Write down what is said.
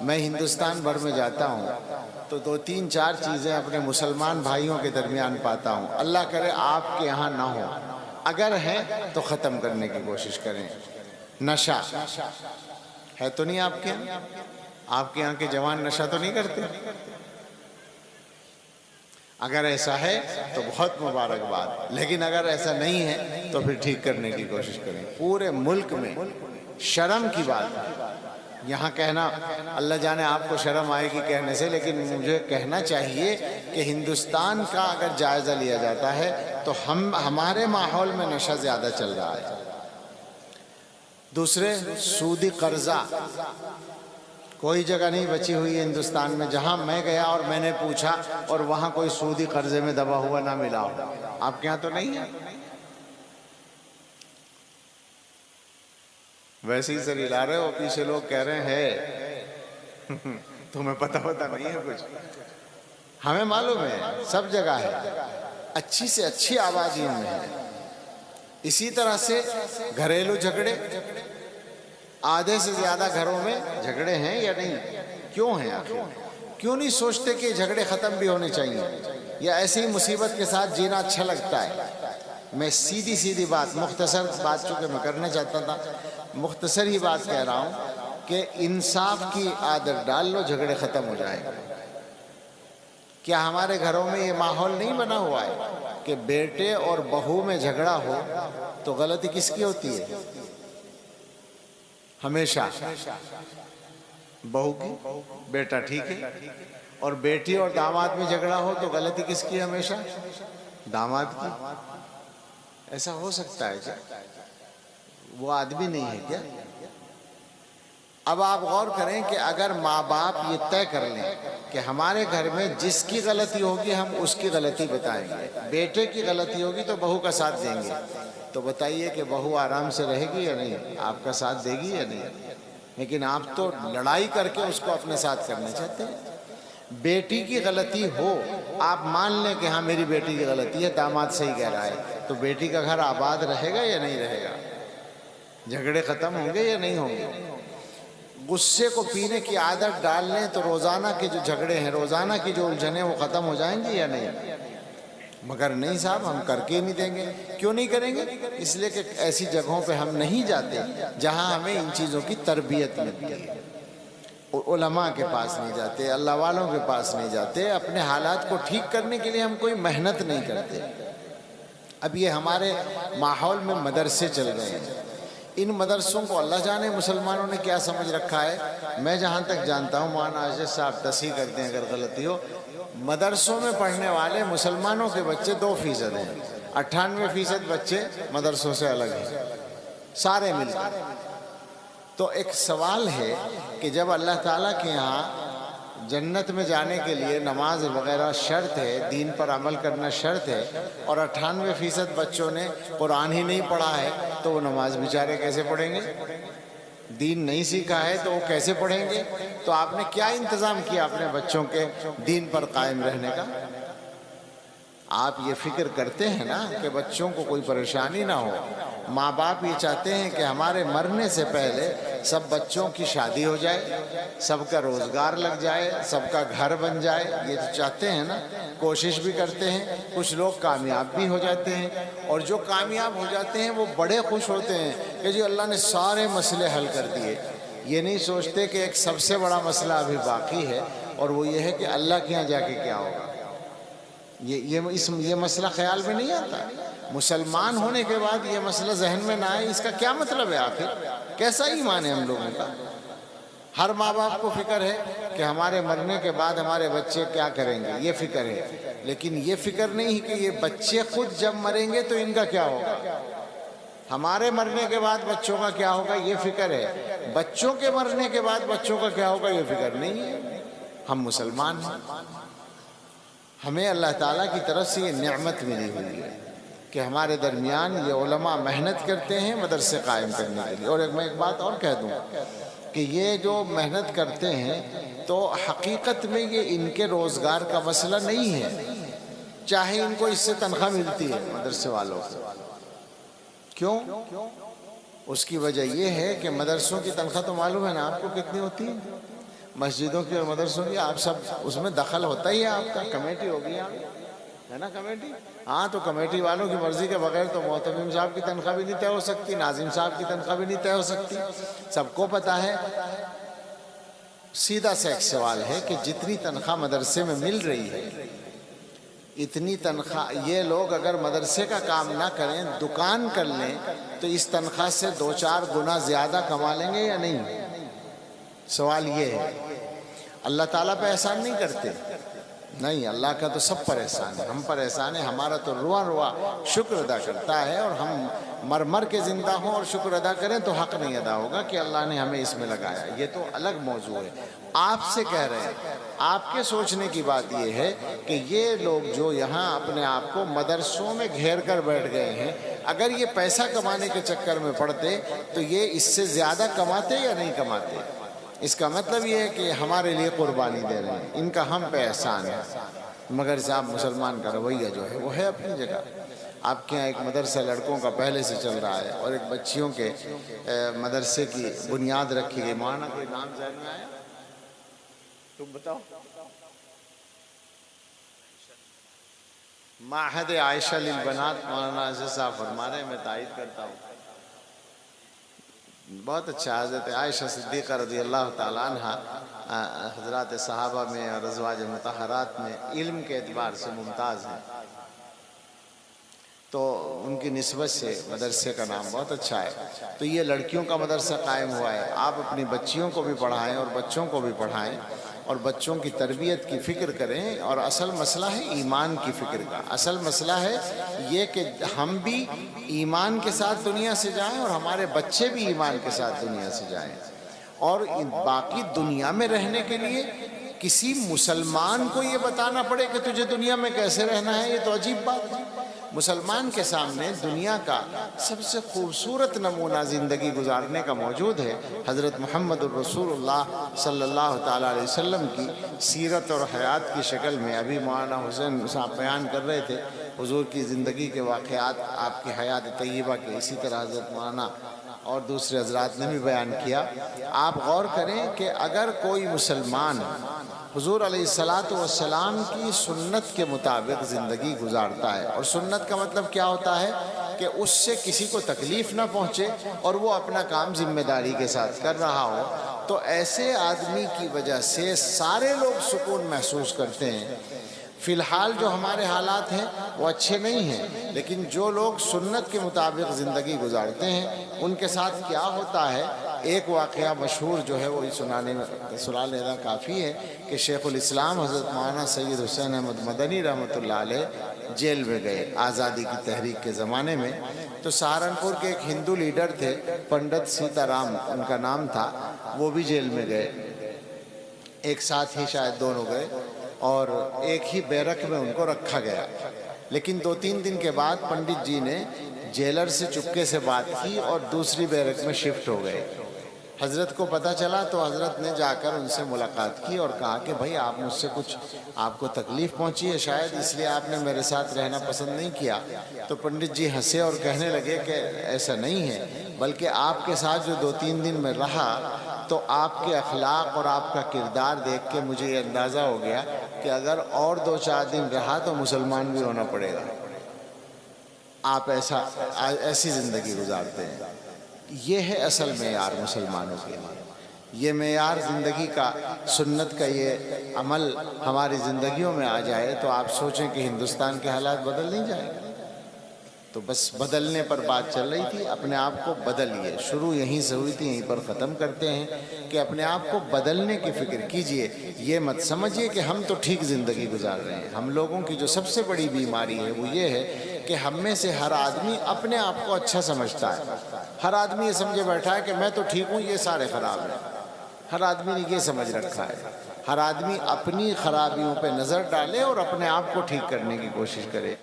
میں ہندوستان بھر میں جاتا ہوں تو 2-3-4 چیزیں اپنے مسلمان بھائیوں کے درمیان پاتا ہوں، اللہ کرے آپ کے یہاں نہ ہو، اگر ہیں تو ختم کرنے کی کوشش کریں۔ نشہ ہے تو نہیں آپ کے یہاں؟ آپ کے یہاں کے جوان نشہ تو نہیں کرتے؟ اگر ایسا ہے تو بہت مبارکباد، لیکن اگر ایسا نہیں ہے تو پھر ٹھیک کرنے کی کوشش کریں۔ پورے ملک میں شرم کی بات ہے، یہاں کہنا اللہ جانے آپ کو شرم آئے گی کہنے سے، لیکن مجھے کہنا چاہیے کہ ہندوستان کا اگر جائزہ لیا جاتا ہے تو ہمارے ماحول میں نشہ زیادہ چل رہا ہے۔ دوسرے، سودی قرضہ، کوئی جگہ نہیں بچی ہوئی ہے ہندوستان میں جہاں میں گیا اور میں نے پوچھا اور وہاں کوئی سودی قرضے میں دبا ہوا نہ ملا ہو۔ آپ کے ہاں تو نہیں ہے؟ ویسے ہی سر ہلا رہے ہو، پیچھے لوگ کہہ رہے ہیں تمہیں پتہ نہیں ہے کچھ؟ ہمیں معلوم ہے سب جگہ ہے، اچھی سے اچھی آبادیوں میں ہے۔ اسی طرح سے گھریلو جھگڑے، آدھے سے زیادہ گھروں میں جھگڑے ہیں یا نہیں؟ کیوں ہیں آخر؟ کیوں نہیں سوچتے کہ جھگڑے ختم بھی ہونے چاہیے، یا ایسی ہی مصیبت کے ساتھ جینا اچھا لگتا ہے؟ میں سیدھی بات، مختصر بات چونکہ میں کرنا چاہتا تھا، مختصر ہی بات کہہ رہا ہوں کہ انصاف کی عادت ڈال لو، جھگڑے ختم ہو جائیں گے۔ کیا ہمارے گھروں میں یہ ماحول نہیں بنا ہوا ہے کہ بیٹے اور بہو میں جھگڑا ہو تو غلطی کس کی ہوتی ہے؟ ہمیشہ بہو کی، بیٹا ٹھیک ہے، اور بیٹی اور داماد میں جھگڑا ہو تو غلطی کس کی؟ ہمیشہ داماد کی۔ ایسا ہو سکتا ہے کیا؟ وہ آدمی نہیں ہے کیا؟ اب آپ غور کریں کہ اگر ماں باپ یہ طے کر لیں کہ ہمارے گھر میں جس کی غلطی ہوگی ہم اس کی غلطی بتائیں گے، بیٹے کی غلطی ہوگی تو بہو کا ساتھ دیں گے، تو بتائیے کہ بہو آرام سے رہے گی یا نہیں؟ آپ کا ساتھ دے گی یا نہیں؟ لیکن آپ تو لڑائی کر کے اس کو اپنے ساتھ کرنا چاہتے ہیں۔ بیٹی کی غلطی ہو، آپ مان لیں کہ ہاں میری بیٹی کی غلطی ہے، داماد صحیح کہہ رہا ہے، تو بیٹی کا گھر آباد رہے گا یا نہیں رہے گا؟ جھگڑے ختم ہوں گے یا نہیں ہوں گے؟ غصے کو پینے کی عادت ڈال لیں تو روزانہ کے جو جھگڑے ہیں، روزانہ کی جو الجھنیں وہ ختم ہو جائیں گی یا نہیں؟ مگر نہیں صاحب، ہم کر کے ہی نہیں دیں گے۔ کیوں نہیں کریں گے؟ اس لیے کہ ایسی جگہوں پہ ہم نہیں جاتے جہاں ہمیں ان چیزوں کی تربیت ملتی ہے۔ علماء کے پاس نہیں جاتے، اللہ والوں کے پاس نہیں جاتے، اپنے حالات کو ٹھیک کرنے کے لیے ہم کوئی محنت نہیں کرتے۔ اب یہ ہمارے ماحول میں مدرسے چل رہے ہیں، ان مدرسوں کو اللہ جانے مسلمانوں نے کیا سمجھ رکھا ہے۔ میں جہاں تک جانتا ہوں، مولانا عاشق صاحب تصحیح کرتے ہیں اگر غلطی ہو، مدرسوں میں پڑھنے والے مسلمانوں کے بچے 2% ہیں، 98% بچے مدرسوں سے الگ ہیں، سارے مل کر۔ تو ایک سوال ہے کہ جب اللہ تعالیٰ کے یہاں جنت میں جانے کے لیے نماز وغیرہ شرط ہے، دین پر عمل کرنا شرط ہے، اور 98% بچوں نے قرآن ہی نہیں پڑھا ہے، تو وہ نماز بیچارے کیسے پڑھیں گے؟ دین نہیں سیکھا ہے تو وہ کیسے پڑھیں گے؟ تو آپ نے کیا انتظام کیا اپنے بچوں کے دین پر قائم رہنے کا؟ آپ یہ فکر کرتے ہیں نا کہ بچوں کو کوئی پریشانی نہ ہو۔ ماں باپ یہ چاہتے ہیں کہ ہمارے مرنے سے پہلے سب بچوں کی شادی ہو جائے، سب کا روزگار لگ جائے، سب کا گھر بن جائے، یہ تو چاہتے ہیں نا، کوشش بھی کرتے ہیں۔ کچھ لوگ کامیاب بھی ہو جاتے ہیں، اور جو کامیاب ہو جاتے ہیں وہ بڑے خوش ہوتے ہیں کہ جی اللہ نے سارے مسئلے حل کر دیے۔ یہ نہیں سوچتے کہ ایک سب سے بڑا مسئلہ ابھی باقی ہے، اور وہ یہ ہے کہ اللہ کے یہاں جا کے کیا ہوگا۔ یہ مسئلہ خیال میں نہیں آتا۔ مسلمان ہونے کے بعد یہ مسئلہ ذہن میں نہ آئے، اس کا کیا مطلب ہے؟ آخر کیسا ایمان ہے ہم لوگوں کا؟ ہر ماں باپ کو فکر ہے کہ ہمارے مرنے کے بعد ہمارے بچے کیا کریں گے، یہ فکر ہے، لیکن یہ فکر نہیں کہ یہ بچے خود جب مریں گے تو ان کا کیا ہوگا۔ ہمارے مرنے کے بعد بچوں کا کیا ہوگا یہ فکر ہے، بچوں کے مرنے کے بعد بچوں کا کیا ہوگا یہ فکر نہیں ہے۔ ہم مسلمان ہیں، ہمیں اللہ تعالیٰ کی طرف سے یہ نعمت ملی ہوئی ہے کہ ہمارے درمیان یہ علماء محنت کرتے ہیں مدرسے قائم کرنے کے لیے۔ اور میں ایک بات اور کہہ دوں کہ یہ جو محنت کرتے ہیں تو حقیقت میں یہ ان کے روزگار کا مسئلہ نہیں ہے، چاہے ان کو اس سے تنخواہ ملتی ہے مدرسے والوں کو۔ کیوں؟ اس کی وجہ یہ ہے کہ مدرسوں کی تنخواہ تو معلوم ہے نا آپ کو کتنی ہوتی ہے۔ مسجدوں کی اور مدرسوں کی آپ سب اس میں دخل ہوتا ہی ہے آپ کا، کمیٹی ہوگی آپ ہے نا کمیٹی. ہاں تو کمیٹی والوں کی مرضی کے بغیر تو محتمم صاحب کی تنخواہ بھی نہیں طے ہو سکتی، ناظم صاحب کی تنخواہ بھی نہیں طے ہو سکتی. سب کو پتہ ہے. سیدھا سا ایک سوال ہے کہ جتنی تنخواہ مدرسے میں مل رہی ہے اتنی تنخواہ یہ لوگ اگر مدرسے کا کام نہ کریں، دکان کر لیں، تو اس تنخواہ سے 2-4 گنا زیادہ کما لیں گے یا نہیں؟ سوال یہ ہے. اللہ تعالیٰ پہ احسان نہیں کرتے؟ نہیں، اللہ کا تو سب پر احسان ہے، ہم پر احسان ہے. ہمارا تو رواں رواں شکر ادا کرتا ہے، اور ہم مر مر کے زندہ ہوں اور شکر ادا کریں تو حق نہیں ادا ہوگا کہ اللہ نے ہمیں اس میں لگایا. یہ تو الگ موضوع ہے. آپ سے کہہ رہے ہیں، آپ کے سوچنے کی بات یہ ہے کہ یہ لوگ جو یہاں اپنے آپ کو مدرسوں میں گھیر کر بیٹھ گئے ہیں، اگر یہ پیسہ کمانے کے چکر میں پڑتے تو یہ اس سے زیادہ کماتے یا نہیں کماتے؟ اس کا مطلب یہ ہے کہ ہمارے لیے قربانی دے رہے ہیں، ان کا ہم پہ احسان ہے. مگر صاحب مسلمان کا رویہ جو ہے وہ ہے اپنی جگہ. آپ کے یہاں ایک مدرسہ لڑکوں کا پہلے سے چل رہا ہے، اور ایک بچیوں کے مدرسے کی بنیاد رکھی گئی. مولانا کوئی نام ذہن میں آیا؟ تم بتاؤ. معہد عائشہ للبنات مولانا عزیز صاحب فرما رہے ہیں، میں تائید کرتا ہوں. بہت اچھا. حضرت عائشہ صدیقہ رضی اللہ تعالیٰ عنہ حضرات صحابہ میں اور ازواج مطہرات میں علم کے اعتبار سے ممتاز ہیں، تو ان کی نسبت سے مدرسے کا نام بہت اچھا ہے. تو یہ لڑکیوں کا مدرسہ قائم ہوا ہے. آپ اپنی بچیوں کو بھی پڑھائیں اور بچوں کو بھی پڑھائیں، اور بچوں کی تربیت کی فکر کریں. اور اصل مسئلہ ہے ایمان کی فکر کا. اصل مسئلہ ہے یہ کہ ہم بھی ایمان کے ساتھ دنیا سے جائیں اور ہمارے بچے بھی ایمان کے ساتھ دنیا سے جائیں. اور باقی دنیا میں رہنے کے لیے کسی مسلمان کو یہ بتانا پڑے کہ تجھے دنیا میں کیسے رہنا ہے، یہ تو عجیب بات ہے. مسلمان کے سامنے دنیا کا سب سے خوبصورت نمونہ زندگی گزارنے کا موجود ہے. حضرت محمد الرسول اللہ صلی اللہ تعالیٰ علیہ وسلم کی سیرت اور حیات کی شکل میں. ابھی مولانا حسین صاحب بیان کر رہے تھے حضور کی زندگی کے واقعات، آپ کی حیات طیبہ کے. اسی طرح حضرت مولانا اور دوسرے حضرات نے بھی بیان کیا. آپ غور کریں کہ اگر کوئی مسلمان حضور علیہ السلام کی سنت کے مطابق زندگی گزارتا ہے، اور سنت کا مطلب کیا ہوتا ہے کہ اس سے کسی کو تکلیف نہ پہنچے اور وہ اپنا کام ذمہ داری کے ساتھ کر رہا ہو، تو ایسے آدمی کی وجہ سے سارے لوگ سکون محسوس کرتے ہیں. فی الحال جو ہمارے حالات ہیں وہ اچھے نہیں ہیں، لیکن جو لوگ سنت کے مطابق زندگی گزارتے ہیں ان کے ساتھ کیا ہوتا ہے. ایک واقعہ مشہور جو ہے وہ سنا لینا کافی ہے کہ شیخ الاسلام حضرت مولانا سید حسین احمد مدنی رحمۃ اللہ علیہ جیل میں گئے آزادی کی تحریک کے زمانے میں. تو سہارنپور کے ایک ہندو لیڈر تھے، پنڈت سیتا رام ان کا نام تھا، وہ بھی جیل میں گئے. ایک ساتھ ہی شاید دونوں گئے، اور ایک ہی بیرک میں ان کو رکھا گیا. لیکن 2-3 دن کے بعد پنڈت جی نے جیلر سے چپکے سے بات کی اور دوسری بیرک میں شفٹ ہو گئے. حضرت کو پتہ چلا تو حضرت نے جا کر ان سے ملاقات کی اور کہا کہ بھائی آپ مجھ سے کچھ آپ کو تکلیف پہنچی ہے شاید، اس لیے آپ نے میرے ساتھ رہنا پسند نہیں کیا. تو پنڈت جی ہنسے اور کہنے لگے کہ ایسا نہیں ہے، بلکہ آپ کے ساتھ جو 2-3 دن میں رہا تو آپ کے اخلاق اور آپ کا کردار دیکھ کے مجھے یہ اندازہ ہو گیا کہ اگر اور 2-4 دن رہا تو مسلمان بھی ہونا پڑے گا. آپ ایسی زندگی گزارتے ہیں. یہ ہے اصل معیار مسلمانوں کے لیے. یہ معیار زندگی کا، سنت کا یہ عمل ہماری زندگیوں میں آ جائے تو آپ سوچیں کہ ہندوستان کے حالات بدل نہیں جائیں گے. تو بس بدلنے پر بات چل رہی تھی. اپنے آپ کو بدلیے. شروع یہیں سے ہوئی تھی، یہیں پر ختم کرتے ہیں کہ اپنے آپ کو بدلنے کی فکر کیجئے. یہ مت سمجھیے کہ ہم تو ٹھیک زندگی گزار رہے ہیں. ہم لوگوں کی جو سب سے بڑی بیماری ہے وہ یہ ہے کہ ہم میں سے ہر آدمی اپنے آپ کو اچھا سمجھتا ہے. ہر آدمی یہ سمجھے بیٹھا ہے کہ میں تو ٹھیک ہوں، یہ سارے خراب ہیں. ہر آدمی نے یہ سمجھ رکھا ہے. ہر آدمی اپنی خرابیوں پہ نظر ڈالے اور اپنے آپ کو ٹھیک کرنے کی کوشش کرے.